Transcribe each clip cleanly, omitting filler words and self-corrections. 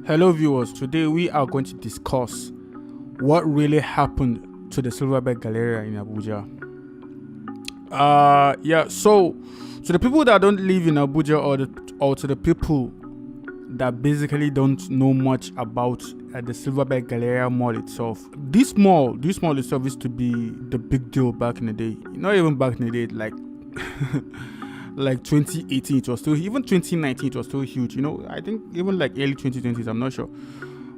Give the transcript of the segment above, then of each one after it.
Hello viewers, today we are going to discuss what really happened to the Silverbird Galleria in Abuja. So to the people that don't live in Abuja or to the people that basically don't know much about the Silverbird Galleria mall itself. This mall itself used to be the big deal back in the day. Not even back in the day, like like 2018 it was still, even 2019 it was still huge, I think even like early 2020s, I'm not sure,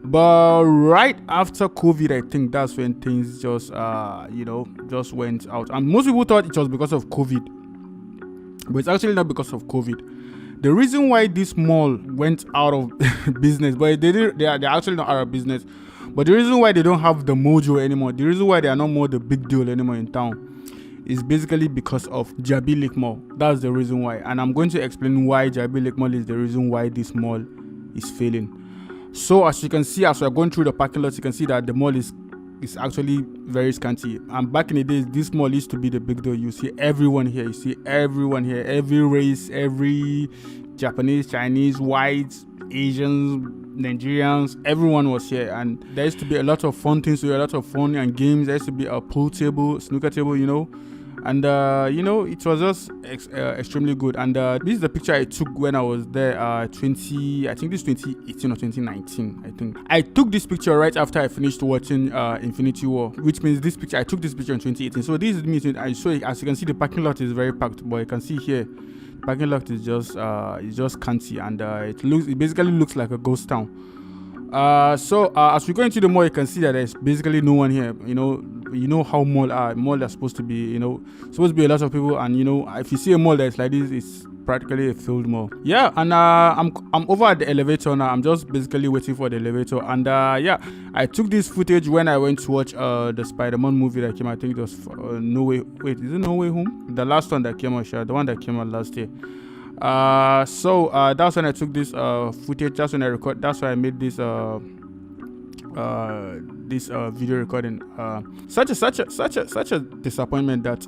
but right after COVID, I think that's when things just just went out, and most people thought it was because of COVID, but it's actually not because of COVID. The reason why this mall went out of business, but they're actually not out of business, but the reason why they don't have the mojo anymore, the reason why they are not more the big deal anymore in town, is basically because of Jabi Lake Mall. That's the reason why. And I'm going to explain why Jabi Lake Mall is the reason why this mall is failing. So as you can see, as we're going through the parking lot, you can see that the mall is actually very scanty. And back in the days, this mall used to be the big deal. You see everyone here. You see everyone here. Every race, every Japanese, Chinese, whites, Asians, Nigerians, everyone was here, and there used to be a lot of fun things, a lot of fun and games. There used to be a pool table, snooker table, and it was just extremely good. And this is the picture I took when I was there, I think this 2018 or 2019. I think I took this picture right after I finished watching Infinity War, which means I took this picture in 2018. So this is me. As you can see, the parking lot is very packed, but you can see here, parking lot is just canty, and it basically looks like a ghost town. So as we go into the mall, you can see that there's basically no one here. You know how mall are supposed to be. Supposed to be a lot of people, and if you see a mall that's like this, it's practically a filled mall. Yeah, and I'm over at the elevator now. I'm just basically waiting for the elevator, and I took this footage when I went to watch the Spider-Man movie that came. I think it was No Way. Wait, is it No Way Home? The last one that came out, the one that came out last year. So that's when I took this footage. That's when I record. That's why I made this video recording. Such a disappointment that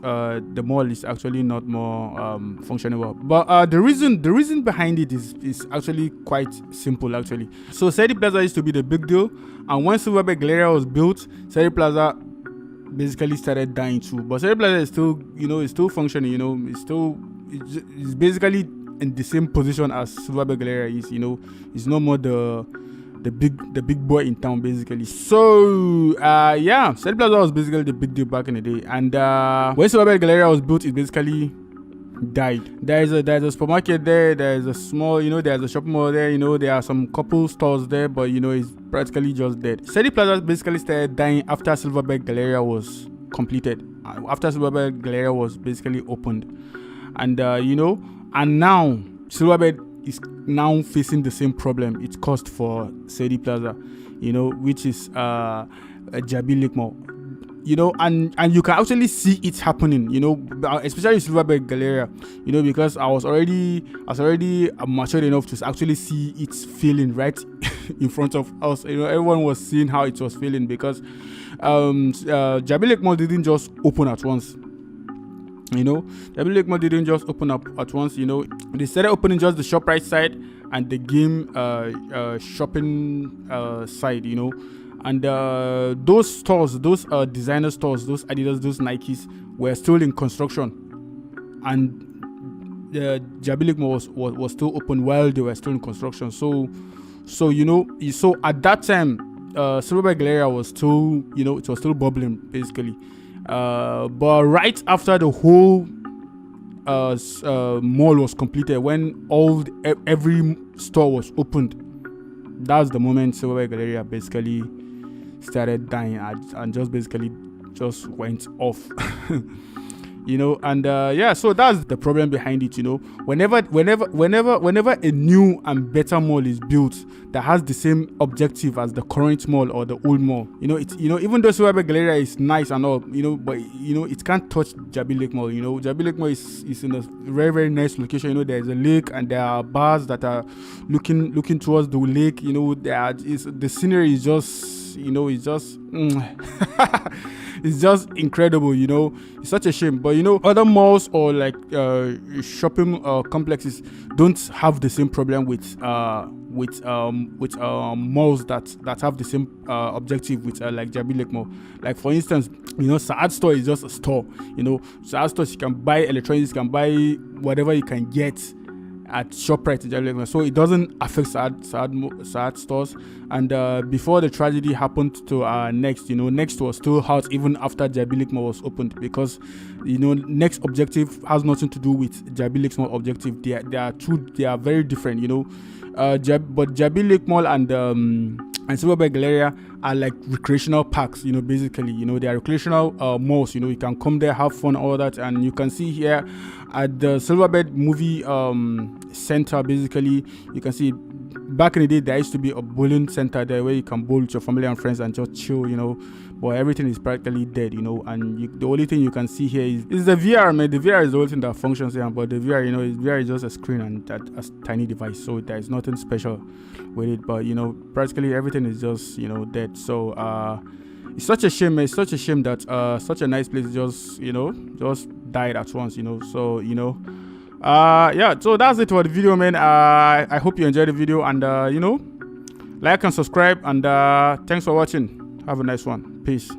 the mall is actually not more functioning well. But the reason behind it is actually quite simple actually. So Sedi Plaza used to be the big deal, and when Silverbird Galleria was built, Sedi Plaza basically started dying too. But Sedi Plaza is still it's still functioning. It's basically in the same position as Silverbird Galleria is. It's no more the big boy in town basically. So Sedi Plaza was basically the big deal back in the day, and when Silverbird Galleria was built, it basically died. There's a supermarket there, there's a small, there's a shopping mall there, there are some couple stores there, but it's practically just dead. Sedi Plaza basically started dying after Silverbird Galleria was completed, after Silverbird Galleria was basically opened, and and now Silverbird is now facing the same problem it caused for Sedi Plaza, which is a Jabi Lake Mall. And you can actually see it happening, especially Silverbird Galleria, because I was already matured enough to actually see it failing right in front of us. Everyone was seeing how it was failing, because Jabi Lake Mall didn't just open at once. Jabi Lake Mall didn't just open up at once. They started opening just the ShopRite side and the game shopping side. And those stores, those designer stores, those Adidas, those Nikes were still in construction, and the Jabi Lake Mall was still open while they were still in construction. So at that time, Silverbird Galleria was still, it was still bubbling basically. But right after the whole mall was completed, when every store was opened, that's the moment Silverbird Galleria basically started dying and just basically just went off. So that's the problem behind it. Whenever a new and better mall is built that has the same objective as the current mall or the old mall, even though Silverbird Galleria is nice and all, but it can't touch Jabi Lake Mall. Jabi Lake Mall is in a very, very nice location. There's a lake and there are bars that are looking towards the lake. The scenery is just it's it's just incredible, you know. It's such a shame. But you know, other malls or like shopping complexes don't have the same problem with malls that have the same objective with like Jabi Lake Mall. Like for instance, you know, Saad store is just a store. You know, Saad stores, you can buy electronics, you can buy whatever you can get at ShopRite in Jabi Lake Mall. So it doesn't affect Saad stores. And before the tragedy happened to Next, you know, Next was still hot even after Jabi Lake Mall was opened, because you know, Next objective has nothing to do with Jabi Lake Mall objective. They are very different, you know. But Jabi Lake Mall and Silverbird Galleria are like recreational parks, you know, basically, you know, they are recreational malls, you know, you can come there, have fun, all that. And you can see here at the Silverbird movie center, basically, you can see back in the day there used to be a bowling center there where you can bowl with your family and friends and just chill, you know. But everything is practically dead, you know, and the only thing you can see here is the VR, man. The VR is the only thing that functions here, but the VR, you know, VR is just a screen and a tiny device, so there is nothing special with it. But you know, practically everything is just, you know, dead. So it's such a shame. It's such a shame that such a nice place just, you know, just died at once, you know. So you know, yeah. So that's it for the video, man. I hope you enjoyed the video, and you know, like and subscribe, and thanks for watching. Have a nice one. Peace.